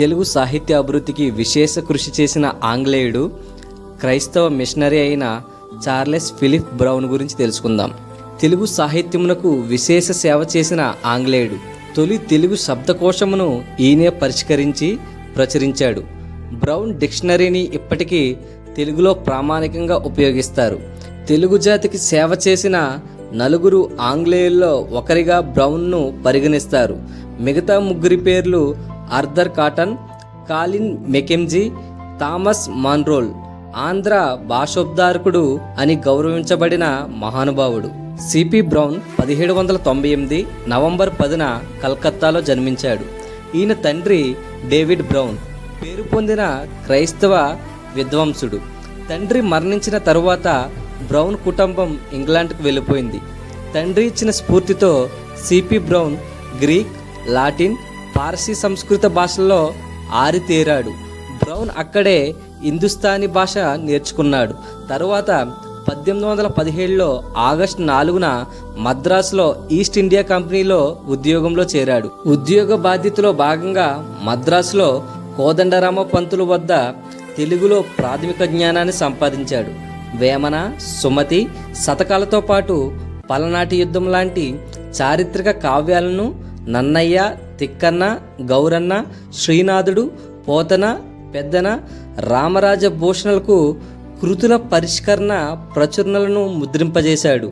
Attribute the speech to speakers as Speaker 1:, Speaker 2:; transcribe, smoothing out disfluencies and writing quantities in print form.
Speaker 1: తెలుగు సాహిత్య అభివృద్ధికి విశేష కృషి చేసిన ఆంగ్లేయుడు క్రైస్తవ మిషనరీ అయిన చార్లెస్ ఫిలిప్ బ్రౌన్ గురించి తెలుసుకుందాం. తెలుగు సాహిత్యమునకు విశేష సేవ చేసిన ఆంగ్లేయుడు తొలి తెలుగు శబ్దకోశమును ఈయనే పరిష్కరించి ప్రచురించాడు. బ్రౌన్ డిక్షనరీని ఇప్పటికీ తెలుగులో ప్రామాణికంగా ఉపయోగిస్తారు. తెలుగు జాతికి సేవ చేసిన నలుగురు ఆంగ్లేయుల్లో ఒకరిగా బ్రౌన్ను పరిగణిస్తారు. మిగతా ముగ్గురి పేర్లు Arthur cotton, కాలిన్ Mackenzie, Thomas మాన్రోల్. Andhra భాషోద్ధారకుడు అని గౌరవించబడిన మహానుభావుడు. సిపి బ్రౌన్ 1798 నవంబర్ 10న కలకత్తాలో జన్మించాడు. ఈయన తండ్రి డేవిడ్ బ్రౌన్ పేరు పొందిన క్రైస్తవ విద్వాంసుడు. తండ్రి మరణించిన తరువాత బ్రౌన్ కుటుంబం ఇంగ్లాండ్కు వెళ్ళిపోయింది. తండ్రి ఇచ్చిన స్ఫూర్తితో CP brown Greek, Latin, Parsi సంస్కృత భాషల్లో ఆరితేరాడు. బ్రౌన్ అక్కడే హిందుస్థానీ భాష నేర్చుకున్నాడు. తరువాత 1817లో ఆగస్టు 4న మద్రాసులో ఈస్ట్ ఇండియా కంపెనీలో ఉద్యోగంలో చేరాడు. ఉద్యోగ బాధ్యతలో భాగంగా మద్రాసులో కోదండరామ పంతులు వద్ద తెలుగులో ప్రాథమిక జ్ఞానాన్ని సంపాదించాడు. వేమన, సుమతి, శతకాలతో పాటు పలనాటి యుద్ధం లాంటి చారిత్రక కావ్యాలను నన్నయ్య, తిక్కన్న, గౌరన్న, శ్రీనాథుడు, పోతన, పెద్దన, రామరాజ భూషణులకు కృతుల పరిష్కరణ ప్రచురణలను ముద్రింపజేశాడు.